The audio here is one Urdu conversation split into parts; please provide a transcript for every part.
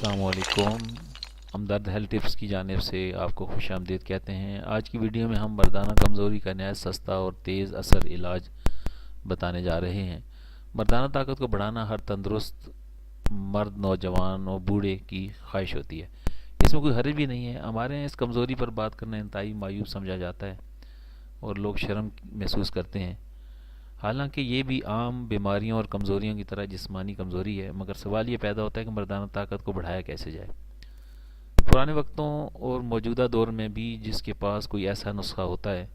السلام علیکم۔ ہمدرد ہیلتھ ٹپس کی جانب سے آپ کو خوش آمدید کہتے ہیں۔ آج کی ویڈیو میں ہم مردانہ کمزوری کا نہایت سستا اور تیز اثر علاج بتانے جا رہے ہیں۔ مردانہ طاقت کو بڑھانا ہر تندرست مرد، نوجوان اور بوڑھے کی خواہش ہوتی ہے۔ اس میں کوئی حرج بھی نہیں ہے۔ ہمارے یہاں اس کمزوری پر بات کرنا انتہائی مایوب سمجھا جاتا ہے اور لوگ شرم محسوس کرتے ہیں، حالانکہ یہ بھی عام بیماریوں اور کمزوریوں کی طرح جسمانی کمزوری ہے۔ مگر سوال یہ پیدا ہوتا ہے کہ مردانہ طاقت کو بڑھایا کیسے جائے۔ پرانے وقتوں اور موجودہ دور میں بھی جس کے پاس کوئی ایسا نسخہ ہوتا ہے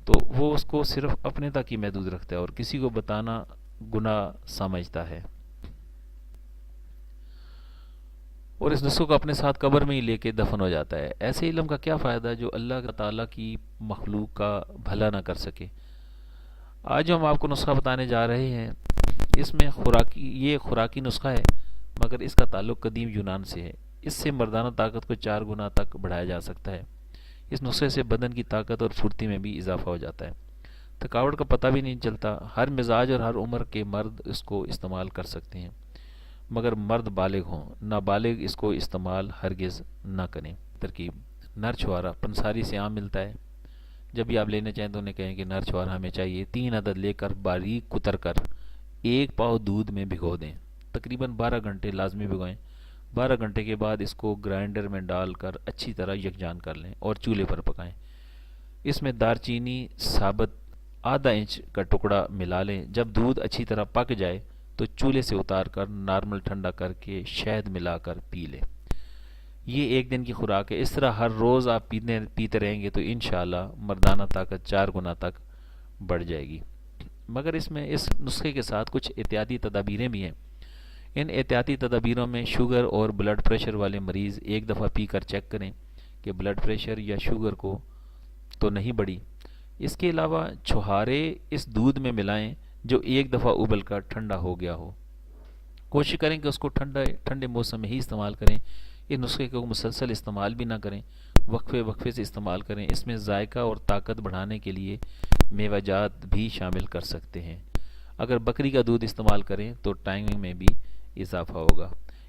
تو وہ اس کو صرف اپنے تک ہی محدود رکھتا ہے اور کسی کو بتانا گناہ سمجھتا ہے، اور اس نسخے کو اپنے ساتھ قبر میں ہی لے کے دفن ہو جاتا ہے۔ ایسے علم کا کیا فائدہ جو اللہ تعالیٰ کی مخلوق کا بھلا نہ کر سکے۔ آج جو ہم آپ کو نسخہ بتانے جا رہے ہیں، اس میں یہ خوراکی نسخہ ہے، مگر اس کا تعلق قدیم یونان سے ہے۔ اس سے مردانہ طاقت کو 4 گنا تک بڑھایا جا سکتا ہے۔ اس نسخے سے بدن کی طاقت اور پھرتی میں بھی اضافہ ہو جاتا ہے، تھکاوٹ کا پتہ بھی نہیں چلتا۔ ہر مزاج اور ہر عمر کے مرد اس کو استعمال کر سکتے ہیں، مگر مرد بالغ ہوں، نابالغ اس کو استعمال ہرگز نہ کریں۔ ترکیب: نر چھوارا پنساری سے عام ملتا ہے۔ جب بھی آپ لینا چاہیں تو انہیں کہیں کہ نر چھوارا ہمیں چاہیے۔ 3 عدد لے کر باریک کتر کر 1 پاؤ دودھ میں بھگو دیں، تقریباً 12 گھنٹے لازمی بھگوئیں۔ 12 گھنٹے کے بعد اس کو گرائنڈر میں ڈال کر اچھی طرح یکجان کر لیں اور چولہے پر پکائیں۔ اس میں دار چینی ثابت ½ انچ کا ٹکڑا ملا لیں۔ جب دودھ اچھی طرح پک جائے تو چولہے سے اتار کر نارمل ٹھنڈا کر کے شہد ملا کر پی لیں۔ یہ 1 دن کی خوراک ہے۔ اس طرح ہر روز آپ پیتے رہیں گے تو انشاءاللہ مردانہ طاقت 4 گنا تک بڑھ جائے گی۔ مگر اس نسخے کے ساتھ کچھ احتیاطی تدابیریں بھی ہیں۔ ان احتیاطی تدابیروں میں شوگر اور بلڈ پریشر والے مریض ایک دفعہ پی کر چیک کریں کہ بلڈ پریشر یا شوگر کو تو نہیں بڑھی۔ اس کے علاوہ چھوہارے اس دودھ میں ملائیں جو 1 دفعہ ابل کر ٹھنڈا ہو گیا ہو۔ کوشش کریں کہ اس کو ٹھنڈے موسم میں ہی استعمال کریں۔ اس نسخے کو مسلسل استعمال بھی نہ کریں، وقفے سے استعمال کریں۔ اس میں ذائقہ اور طاقت بڑھانے کے لیے میوہ جات بھی شامل کر سکتے ہیں۔ اگر بکری کا دودھ استعمال کریں تو ٹائمنگ میں بھی اضافہ ہوگا۔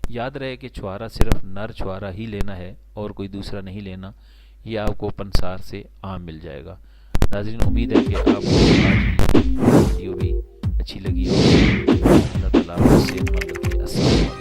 یاد رہے کہ چھوارا صرف نر چھوارا ہی لینا ہے اور کوئی دوسرا نہیں لینا۔ یہ آپ کو پنسار سے عام مل جائے گا۔ ناظرین، امید ہے کہ آپ کو آج کی ویڈیو بھی اچھی لگی ہوگی۔ اللہ تعالیٰ آپ کو صحت مند رکھے۔ السلام علیکم۔